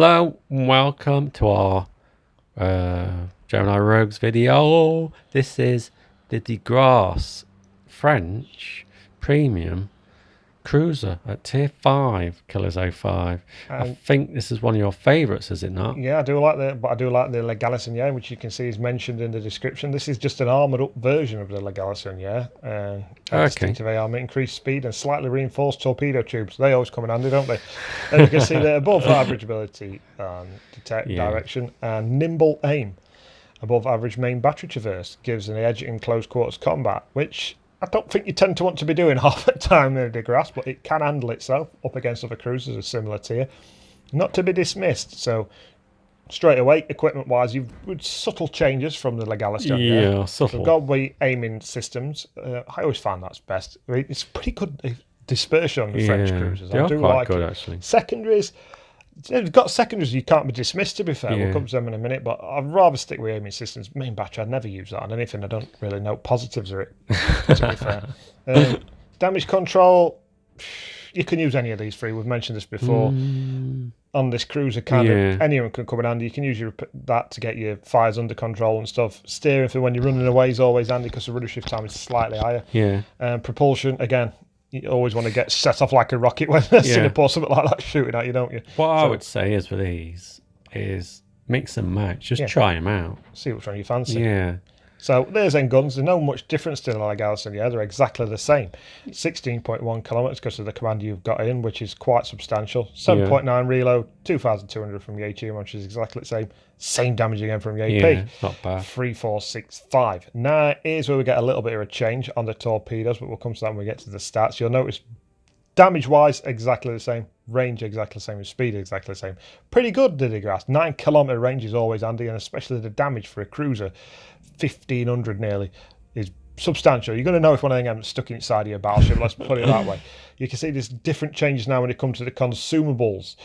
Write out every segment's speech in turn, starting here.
Hello, and welcome to our Gemini Rogues video. This is the Grasse French Premium Cruiser at Tier 5, Killers 05. I think this is one of your favourites, is it not? Yeah, I do like the Galissonnière, which you can see is mentioned in the description. This is just an armoured up version of the Galissonnière. Distinctive armour, increased speed and slightly reinforced torpedo tubes. They always come in handy, don't they? And you can see they're above average ability detect direction and nimble aim. Above average main battery traverse gives an edge in close quarters combat, which I don't think you tend to want to be doing half the time in a Grasse, but it can handle itself up against other cruisers of similar tier. Not to be dismissed. So straight away, equipment-wise, you've with subtle changes from the Galissonnière. Yeah, subtle. We've got the aiming systems. I always find that's best. It's pretty good dispersion on the French cruisers. They I are do quite like good, it. actually. Secondaries. They've got secondaries you can't be dismissed, to be fair. We'll come to them in a minute, but I'd rather stick with aiming systems. Main battery, I'd never use that on anything. I don't really know positives of it, to be fair. Damage control, you can use any of these three. We've mentioned this before. On this cruiser, anyone can come in handy. You can use that to get your fires under control and stuff. Steering for when you're running away is always handy because the rudder shift time is slightly higher. Propulsion, again, you always want to get set off like a rocket when there's Singapore, something like that shooting at you, don't you? What I would say is with these is mix and match. Just try them out. See which one you fancy. Yeah. So there's them guns. There's no much difference to the Galissonnière. They're exactly the same. 16.1 kilometres because of the commander you've got in, which is quite substantial. 7.9 reload, 2,200 from the AT, which is exactly the same. Same damage again from the AP. Yeah, not bad. 3,465. Now, here's where we get a little bit of a change on the torpedoes, but we'll come to that when we get to the stats. You'll notice damage-wise, exactly the same. Range, exactly the same. Speed, exactly the same. Pretty good, the Grasse. 9 kilometre range is always handy, and especially the damage for a cruiser, 1,500 nearly, is substantial. You're going to know if one of them gets stuck inside of your battleship, let's put it that way. You can see there's different changes now when it comes to the consumables.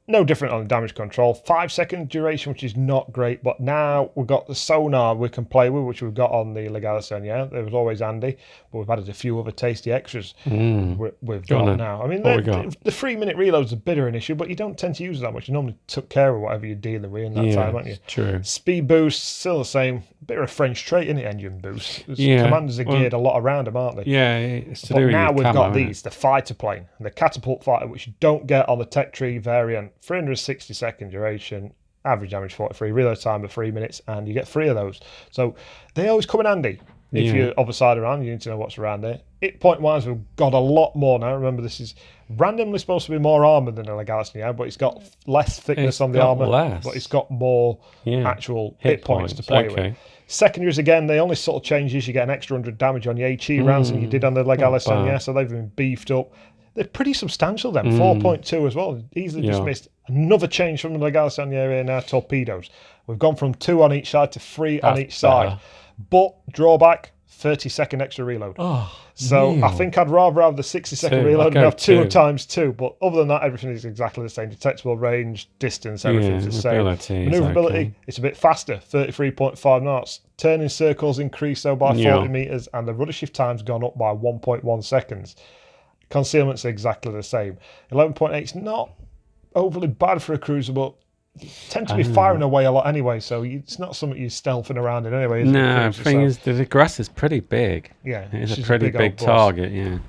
No different on the damage control. 5-second duration, which is not great, but now we've got the sonar we can play with, which we've got on the Galissonnière. It was always handy, but we've added a few other tasty extras we've got now. I mean, the 3-minute reload's a bit of an issue, but you don't tend to use it that much. You normally took care of whatever you're dealing with in that time, haven't you? True. Speed boost, still the same. Bit of a French trait, isn't it, engine boost? Commanders are geared a lot around them, aren't they? Yeah, it's to but do with now your we've camo, got these, the fighter plane, the catapult fighter, which you don't get on the Tech Tree variant. 360-second duration, average damage 43, reload time of 3 minutes, and you get 3 of those. So they always come in handy. If you're other side around, you need to know what's around there. Hit point wise, we've got a lot more now. Remember, this is randomly supposed to be more armour than a Galissonnière, but it's got less thickness on the armour, but it's got more actual hit points to play with. Secondaries, again, the only sort of change is you get an extra 100 damage on your AT rounds than you did on the Galissonnière, so they've been beefed up. They're pretty substantial then, 4.2 as well, easily dismissed. Another change from the Galissonnière in our torpedoes. We've gone from 2 on each side to 3 on each side. But drawback, 30-second extra reload. So I think I'd rather have the 60-second reload and have 2 times 2. But other than that, everything is exactly the same. Detectable range, distance, everything's the same. Maneuverability, it's a bit faster, 33.5 knots. Turning circles increased though by 40 metres, and the rudder shift time's gone up by 1.1 seconds. Concealment's exactly the same. 11.8 is not overly bad for a cruiser, but you tend to be firing away a lot anyway, so it's not something you're stealthing around in anyway. No, the thing is, the Grasse is pretty big. Yeah, it's a pretty big target.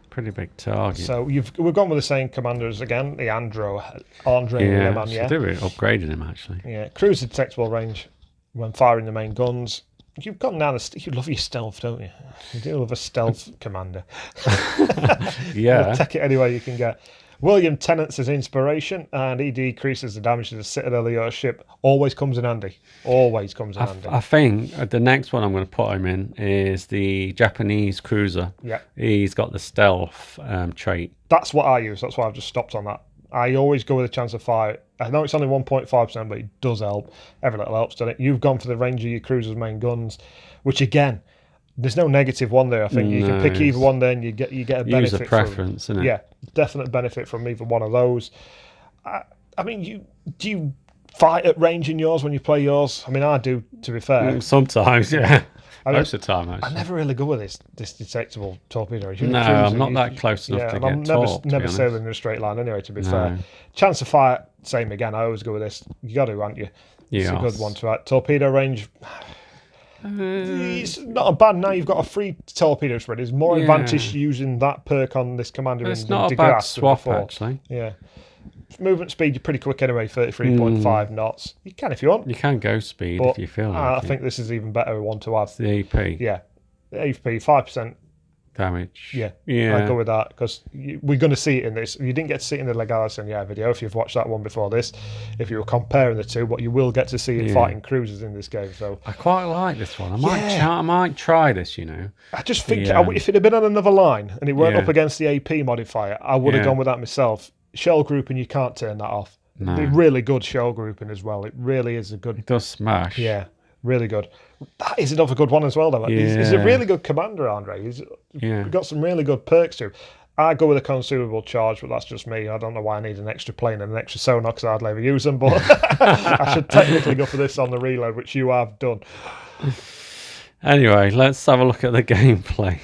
Pretty big target. So we've gone with the same commanders again, the Andre do it, upgraded him actually. Yeah, cruiser detectable range when firing the main guns. You've gone down you love your stealth, don't you? You do love a stealth commander. Take it anywhere you can get. William Tennant's his inspiration, and he decreases the damage to the citadel of your ship. Always comes in handy. Always comes in handy. I think the next one I'm going to put him in is the Japanese cruiser. Yeah. He's got the stealth trait. That's what I use. That's why I've just stopped on that. I always go with a chance of fire. I know it's only 1.5%, but it does help. Every little helps, doesn't it? You've gone for the range of your cruiser's main guns, which again, there's no negative one there. I think you can pick either one, then you get a benefit. User preference, isn't it? Yeah, definite benefit from either one of those. I mean, do you fight at range in yours when you play yours? I mean, I do, to be fair. Sometimes, yeah. Most of the time, I'm actually. never really good with this detectable torpedo. No, I'm not that close enough to and get I'm taught, never to be sailing honest. in a straight line anyway, to be No. fair. Chance of fire, same again. I always go with this. You got to, aren't you? It's a good one to add. Torpedo range, it's not a bad. Now you've got a free torpedo spread. It's more advantage using that perk on this commander It's in not the a bad Grasse swap, before. actually. Yeah. Movement speed, you're pretty quick anyway, 33.5 knots. You can if you want. You can go speed But if you feel like I think this is even better one to have. It's the AP Yeah. The AFP, 5%. damage. Yeah. Yeah. I'd go with that because we're going to see it in this. You didn't get to see it in the Galissonnière video if you've watched that one before this, if you were comparing the two, but you will get to see it fighting cruisers in this game. So I quite like this one. I might try this, you know. I just think if it had been on another line and it weren't up against the AP modifier, I would have gone with that myself. Shell grouping, you can't turn that off. No. They're really good shell grouping as well. It really is a good. It does smash. Yeah, really good. That is another good one as well, though. He's a really good commander, Andre. He's got some really good perks to him. I go with a consumable charge, but that's just me. I don't know why I need an extra plane and an extra sonar because I hardly ever use them, but I should technically go for this on the reload, which you have done. Anyway, let's have a look at the gameplay.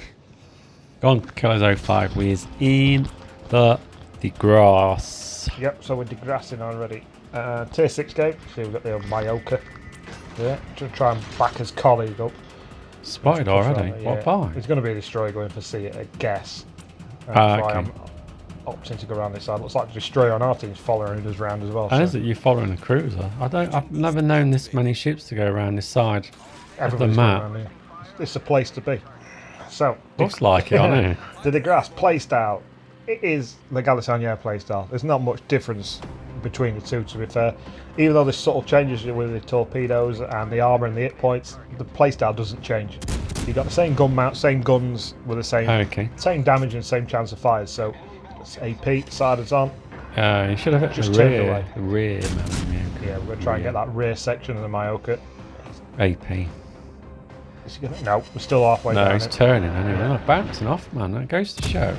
Go on, Killers 05. We is in the Grasse. Yep, so we're degrassing already. Tier 6 game. See, we've got the old Mallorca. Yeah, to try and back his colleague up. Spotted already? What by? It's going to be a destroyer going for C, I guess. That's why I'm opting to go around this side. Looks like the destroyer on our team's following us round as well. And is it you following a cruiser? I've never known this many ships to go around this side of the map. It's a place to be. So looks like it, I know. The Grasse playstyle. It is the Galissonnière playstyle. There's not much difference between the two, to be fair. Even though there's subtle changes with the torpedoes and the armour and the hit points, the playstyle doesn't change. You've got the same gun mount, same guns with the same damage and same chance of fires. So it's AP, siders on. You should have hit Just the Yeah, rear. we're going to try and get that rear section of the Mallorca. AP. No, we're still halfway down. No, he's turning anyway. Look, bouncing off, man. That goes to show.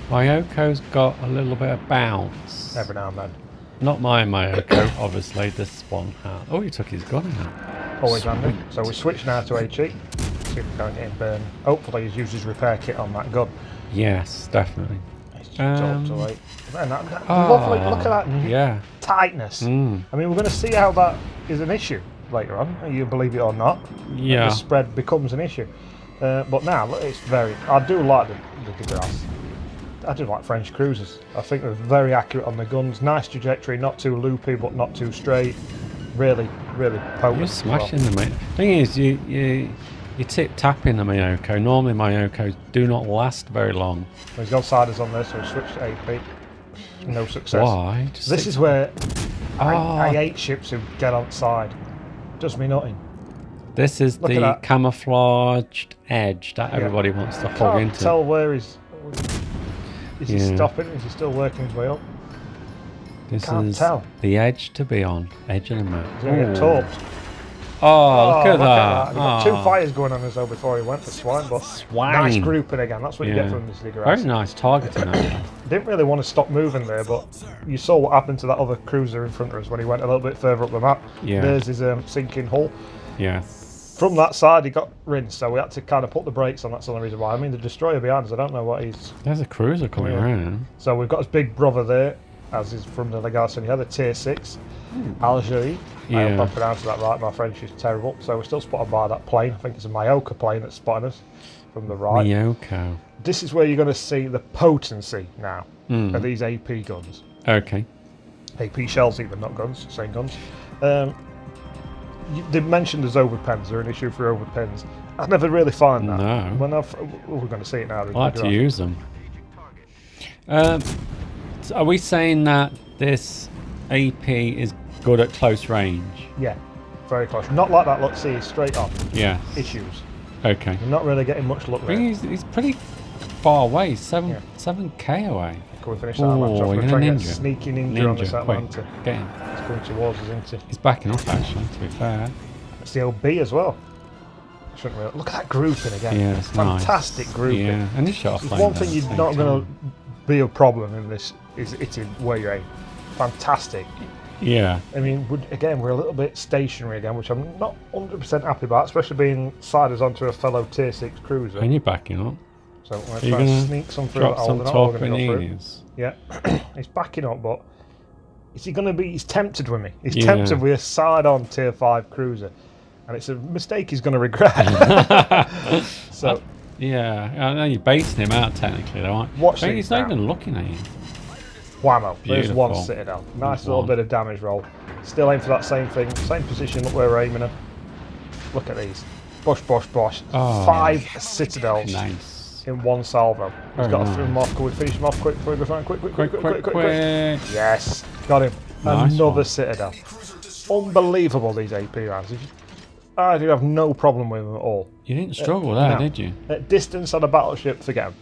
Mayoko's got a little bit of bounce. Every now and then. Not my Mayoko, obviously. This spawn hat. Oh, he took his gun out. Always handy. So we switch now to HE. See if we can't get him burned. Hopefully he's used his repair kit on that gun. Yes, definitely. Lovely. Look at that tightness. I mean, we're going to see how that is an issue later on. You believe it or not. Yeah. The spread becomes an issue. But now it's very. I do like the Grasse. I do like French cruisers. I think they're very accurate on the guns. Nice trajectory, not too loopy, but not too straight. Really, really potent. You're smashing them, mate. Thing is, you tip tapping the Mayoko. Normally, Mayokos do not last very long. He's got siders on there, so we switched to AP. No success. Why? This is where I hate ships who get outside. Does me nothing. This is the camouflaged edge that everybody wants to hug into. Can't tell where he's. Is he stopping? Is he still working his way up? This Can't is tell. the edge to be on. Edge of the map. He's going to get torped. Oh, look at that. He got 2 fires going on as though before he went for swine, but nice grouping again. That's what you get from this Grasse. Very nice targeting. Didn't really want to stop moving there, but you saw what happened to that other cruiser in front of us when he went a little bit further up the map. Yeah. There's his sinking hull. Yes. From that side, he got rinsed, so we had to kind of put the brakes on. That's the only reason why. I mean, the destroyer behind us, I don't know what he's... There's a cruiser coming around. So we've got his big brother there, as is from the Galissonnière, the tier 6, Algerie. I hope I pronounced that right, my French is terrible. So we're still spotted by that plane. I think it's a Mallorca plane that's spotting us from the right. Mallorca. This is where you're going to see the potency now of these AP guns. Okay. AP shells even, not guns, same guns. They mentioned there's overpens, they're an issue for overpens. I never really find that. No. We're going to see it now. I like to use them. So are we saying that this AP is good at close range? Yeah, very close. Not like that, let's see, straight on. Yeah. Issues. Okay. You're not really getting much luck there. He's pretty far away, 7k away. Can we finish that match off? We're trying to get a sneaky ninja on this Atlanta. Get him. He's coming towards us, isn't he? He's backing off, actually, to be fair. It's the old B as well. Shouldn't really. Look at that grouping again. Yeah, it's fantastic nice. grouping. Yeah, and his shot flame. One thing you're not going to be a problem in this is hitting where you aim. Fantastic. I mean, again, we're a little bit stationary again, which I'm not 100% happy about, especially being siders onto a fellow Tier 6 cruiser. And you're backing up. So I'm going to try and sneak some through. Drop some torpedinies. Yeah, he's backing up, but is he going to be? He's tempted with me. He's tempted with a side-on Tier 5 cruiser, and it's a mistake he's going to regret. So yeah, I know you're baiting him out technically, though, aren't you? Watch But these he's not now. even looking at you. Whammo! There's Beautiful. one citadel. Nice little bit of damage roll. Still aim for that same thing, same position. Look where we're aiming at. Look at these. Bosh, bosh, bosh. Oh, 5 citadels. Nice. In one salvo. He's Very got to nice. throw him off. Can we finish him off quick before he goes around? Quick. Quick. Yes, got him. Nice Another one. citadel. Unbelievable, these AP rounds. I do have no problem with them at all. You didn't struggle there, No. did you? At distance on a battleship, forget them.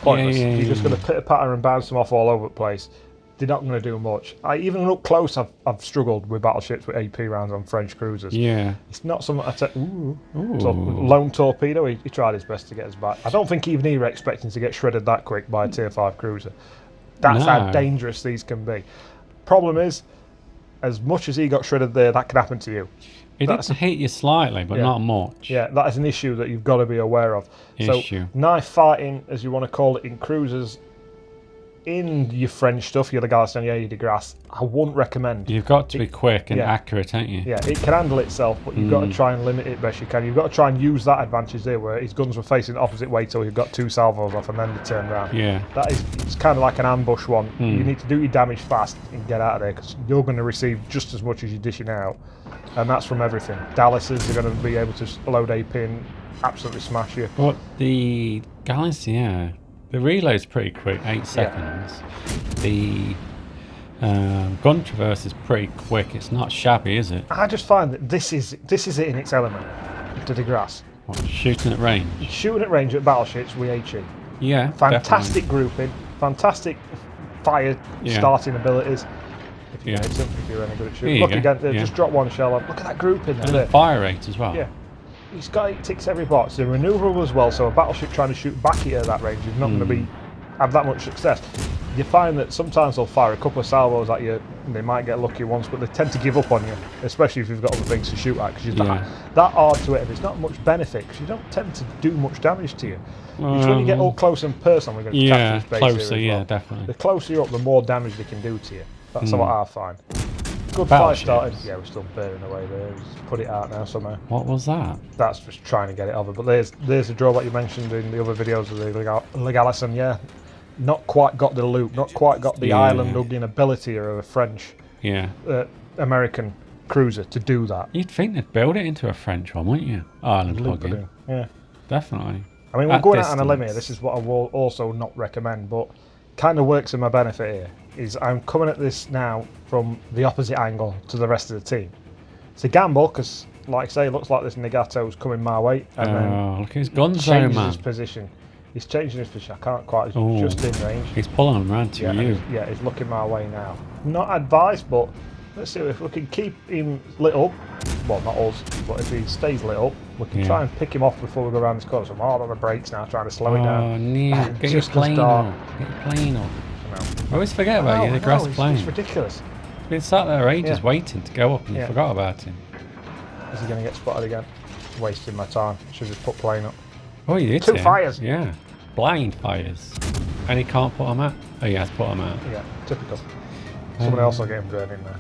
Pointless. Yeah. You're just going to pitter patter and bounce them off all over the place. They're not going to do much. Even up close, I've struggled with battleships with AP rounds on French cruisers. Yeah. It's not something I take. Ooh. So lone torpedo, he tried his best to get us back. I don't think even he were expecting to get shredded that quick by a Tier 5 cruiser. That's how No. dangerous these can be. Problem is, as much as he got shredded there, that can happen to you. It did hit you slightly, but not much. Yeah, that is an issue that you've got to be aware of. Issue. So knife fighting, as you want to call it, in cruisers, in your French stuff, your Galissonnière, your Grasse, I wouldn't recommend. You've got to be quick and yeah. accurate, haven't you? Yeah, it can handle itself, but you've got to try and limit it best you can. You've got to try and use that advantage there, where his guns were facing the opposite way till you've got 2 salvos off and then they turn around. Yeah. It's kind of like an ambush one. You need to do your damage fast and get out of there, because you're going to receive just as much as you're dishing out, and that's from everything. Dallases are going to be able to load AP and absolutely smash you. But the Galissonnière, the reload's pretty quick, 8 seconds. The gun traverse is pretty quick. It's not shabby, is it? I just find that this is it in its element. To the Grasse, What, shooting at range? shooting at range at battleships with HE. Yeah. Fantastic grouping, fantastic fire starting abilities. If you Yeah. hit them, if you're any good at There shooting. you Look go, again, yeah. just drop one shell on. Look at that grouping And there. the fire rate as well. Yeah. He ticks every box. They're maneuverable as well, so a battleship trying to shoot back at you at that range is not going to have that much success. You find that sometimes they'll fire a couple of salvos at you, and they might get lucky once, but they tend to give up on you, especially if you've got other things to shoot at, because you're that hard to hit, and there's not much benefit, because you don't tend to do much damage to you. It's when you get up close and personal, we're going to Yeah, this base closer, here as well. definitely. The closer you're up, the more damage they can do to you. That's what I find. Good fight Battleships. started. Yeah, we're still burning away there. Just put it out now somehow. What was that? That's just trying to get it over. But there's the drawback you mentioned in the other videos of the Galissonnière. Not quite got the loop, not quite got the island hugging ability of a French American cruiser to do that. You'd think they'd build it into a French one, wouldn't you? Island hugging. Looping. Yeah. Definitely. I mean, we're At going out on a limb here. distance. This is what I will also not recommend, but kind of works in my benefit here. Is I'm coming at this now from the opposite angle to the rest of the team. It's a gamble because, like I say, it looks like this Negato's coming my way, and then Look at his guns though, changes man. his position. He's changing his position. I can't quite. Oh. He's just in range. He's pulling them around to you. He's looking my way now. Not advised, but let's see if we can keep him lit up. Well, not us, but if he stays lit up, we can try and pick him off before we go around this corner. So I'm hard on the brakes now, trying to slow it down. Oh, Neil, get your Just as plane dark. up. Get your plane up. No. I always forget about you, the grass plane. It's ridiculous. He's been sat there ages Yeah. waiting to go up and you Yeah. forgot about him. Is he going to get spotted again? Wasting my time. Should just put plane up. Oh, you did 2 him. fires. Yeah. Blind fires. And he can't put them out. Oh, he has put them out. Yeah, typical. Someone else will get him burning there.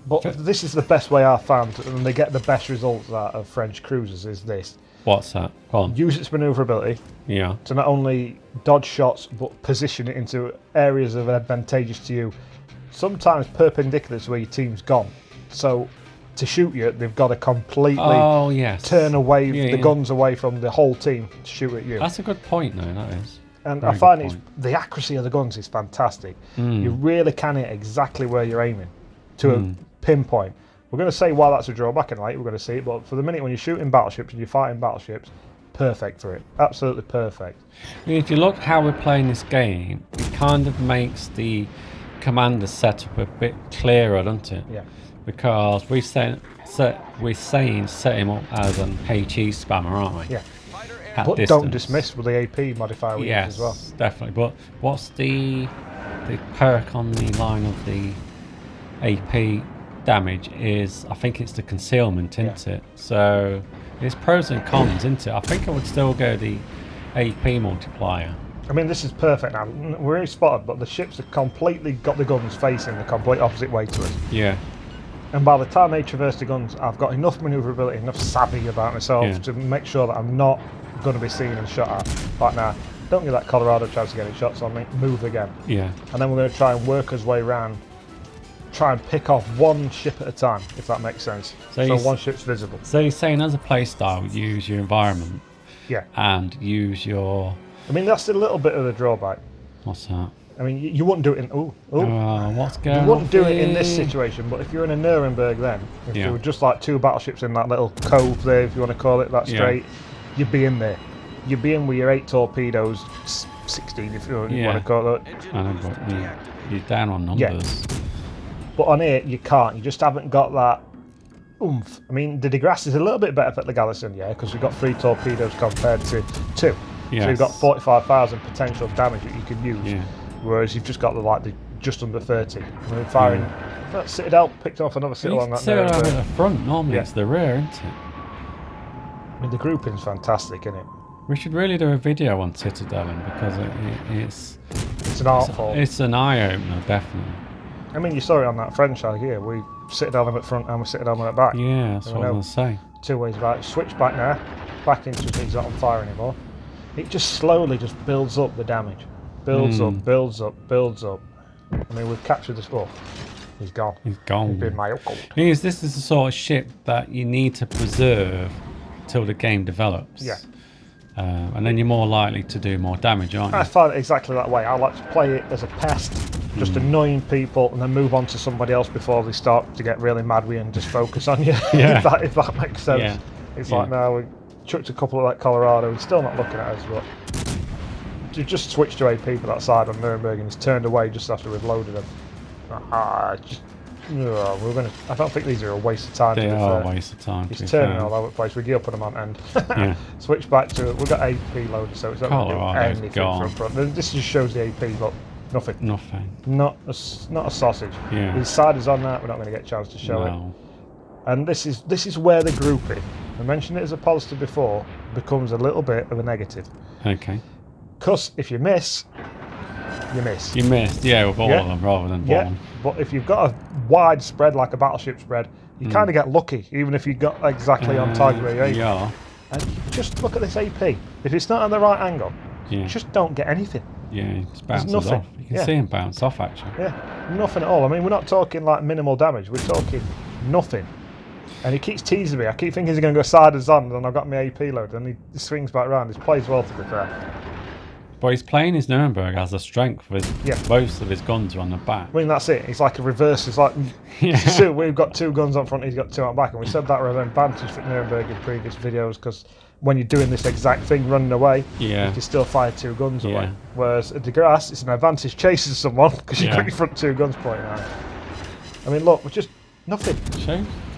But this is the best way I've found, and they get the best results out of French cruisers, is this. What's that? Go on. Use its manoeuvrability Yeah. to not only dodge shots, but position it into areas that are advantageous to you, sometimes perpendicular to where your team's gone. So to shoot you, they've got to completely Oh, yes. turn away Yeah, the yeah. guns away from the whole team to shoot at you. That's a good point, though, that is. And Very I find good it's, point. the accuracy of the guns is fantastic. You really can hit exactly where you're aiming to a pinpoint. We're going to say why that's a drawback, and like we're going to see it, but for the minute when you're shooting battleships and you're fighting battleships, perfect for it. Absolutely perfect. I mean, if you look how we're playing this game, it kind of makes the commander setup a bit clearer, doesn't it? Yeah. Because we're saying set him up as an HE spammer, aren't we? Yeah. At But distance. don't dismiss with the AP modifier we use Yes, as well. definitely. But what's the perk on the line of the AP damage is, I think it's the concealment, isn't it? So there's pros and cons, isn't it? I think I would still go the AP multiplier. I mean, this is perfect now. We're really spotted, but the ships have completely got the guns facing the complete opposite way to us. Yeah. And by the time they traverse the guns, I've got enough manoeuvrability, enough savvy about myself to make sure that I'm not going to be seen and shot at. Right now, don't give that Colorado a chance of getting shots on me. Move again. Yeah. And then we're going to try and work our way around. Try and pick off one ship at a time, if that makes sense. So one ship's visible. So you're saying as a playstyle, use your environment. Yeah. And use your... I mean, that's a little bit of the drawback. What's that? I mean, you wouldn't do it in... What's going on? You wouldn't do it in this situation, but if you're in a Nuremberg then, if there were just like 2 battleships in that little cove there, if you want to call it that strait, you'd be in there. You'd be in with your 8 torpedoes, 16 if you want to call it. I know, but you're down on numbers. Yeah. But on here, you can't. You just haven't got that oomph. I mean, the Grasse is a little bit better for the Galissonnière because we've got 3 torpedoes compared to 2. Yes. So you've got 45,000 potential damage that you can use, whereas you've just got the just under 30. I mean, firing that Citadel, picked off another Citadel on that. Citadel at the front, normally it's the rear, isn't it? I mean, the grouping's fantastic, isn't it? We should really do a video on Citadel because it's an art form. It's an eye-opener, definitely. I mean, you saw it on that French side here. We Citadel them at front and we Citadel them at back. Yeah, that's what I was going to say. 2 ways about it. Switch back now. Back into it, he's not on fire anymore. It just slowly just builds up the damage. Builds up, builds up, builds up. I mean, we've captured this. Oh, he's gone. He's gone. He's been my uncle. This is the sort of ship that you need to preserve till the game develops. Yeah. And then you're more likely to do more damage, aren't you? I find it exactly that way. I like to play it as a pest, just annoying people, and then move on to somebody else before they start to get really mad with you and just focus on you. Yeah. if that makes sense. Yeah. It's like, now we chucked a couple of that Colorado, he's still not looking at us, but you just switched to AP for that side on Nuremberg and he's turned away just after we've loaded him. I don't think these are a waste of time. They are a waste of time. He's turning all over the place. We gear up on him on end. Switch back to it. We've got AP loaded, so it's not going to do anything from front. This just shows the AP, but nothing. Nothing. Not a sausage. Yeah. His side is on that. We're not going to get a chance to show it. And this is where the grouping, I mentioned it as a positive before, becomes a little bit of a negative. Okay. Because if you miss, you miss. You missed, with all of them rather than one. Yeah, but if you've got a wide spread like a battleship spread, you kind of get lucky, even if you got exactly on target where you're aiming. Yeah. And just look at this AP. If it's not on the right angle, you just don't get anything. Yeah, it just bounces off. You can see him bounce off, actually. Yeah, nothing at all. I mean, we're not talking like minimal damage. We're talking nothing. And he keeps teasing me. I keep thinking he's going to go side as on, and I've got my AP load, and he swings back around. He plays well, to be fair. But he's playing his Nuremberg as a strength with most of his guns are on the back. I mean, that's it. He's like a reverse. It's like we've got 2 guns on front, he's got 2 on back. And we said that were an advantage for Nuremberg in previous videos because when you're doing this exact thing, running away, you can still fire 2 guns away. Whereas at the Grasse, it's an advantage chasing someone because you've got your front 2 guns pointing out. I mean, look, we're just nothing.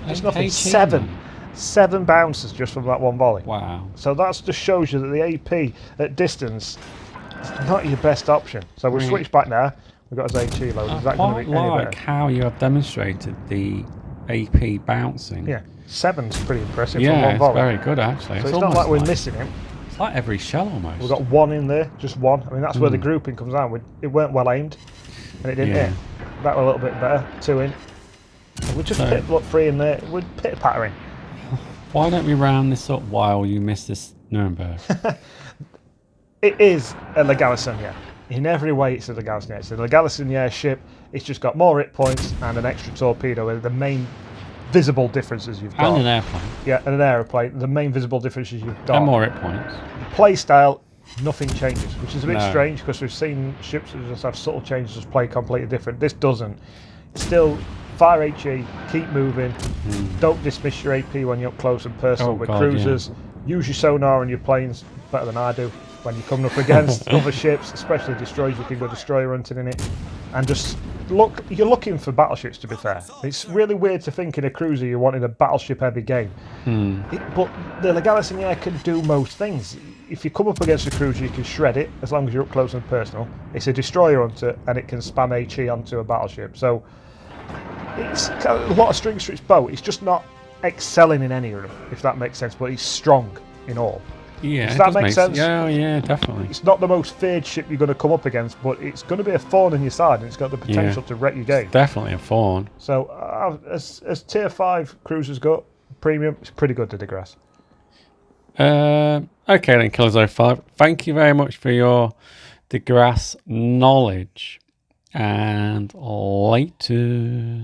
Just nothing. 7 bounces just from that one volley. Wow. So that just shows you that the AP at distance is not your best option. So we've switched back now. We've got his HE load. Is that going to be any better? How you have demonstrated the AP bouncing. Yeah. 7's pretty impressive from one volley. Yeah, it's very good actually. So it's not like we're missing him. It's like every shell almost. We've got 1 in there, just 1. I mean, that's where the grouping comes down. It weren't well aimed, and it didn't hit. That was a little bit better. 2 in. And we just pit 3 in there. We're pit pattering. Why don't we round this up while you miss this Nuremberg? It is a Galissonnière. In every way, it's a Galissonnière. It's a Galissonnière ship. It's just got more hit points and an extra torpedo. Are the main visible differences you've got. And an airplane. Yeah, and an aeroplane. The main visible differences you've got. And more hit points. Play style, nothing changes, which is a bit strange because we've seen ships that just have subtle changes, just play completely different. This doesn't. Still, fire HE, keep moving. Don't dismiss your AP when you're up close and personal with cruisers. Use your sonar on your planes better than I do when you're coming up against other ships, especially destroyers. You can go destroyer hunting in it, and just look. You're looking for battleships. To be fair, it's really weird to think in a cruiser you're wanting a battleship-heavy game. But the Galissonnière can do most things. If you come up against a cruiser, you can shred it as long as you're up close and personal. It's a destroyer hunter, and it can spam HE onto a battleship. So it's got a lot of strings to its bow. It's just not excelling in any of them, if that makes sense. But it's strong in all. Yeah, Does it that does make sense? Yeah, yeah, definitely. It's not the most feared ship you're going to come up against, but it's going to be a thorn in your side, and it's got the potential to wreck your game. Definitely a fawn. So, as tier 5 cruisers go, premium, it's pretty good to the Grasse. Okay then, Killers 05. Thank you very much for your De Grasse knowledge. And later.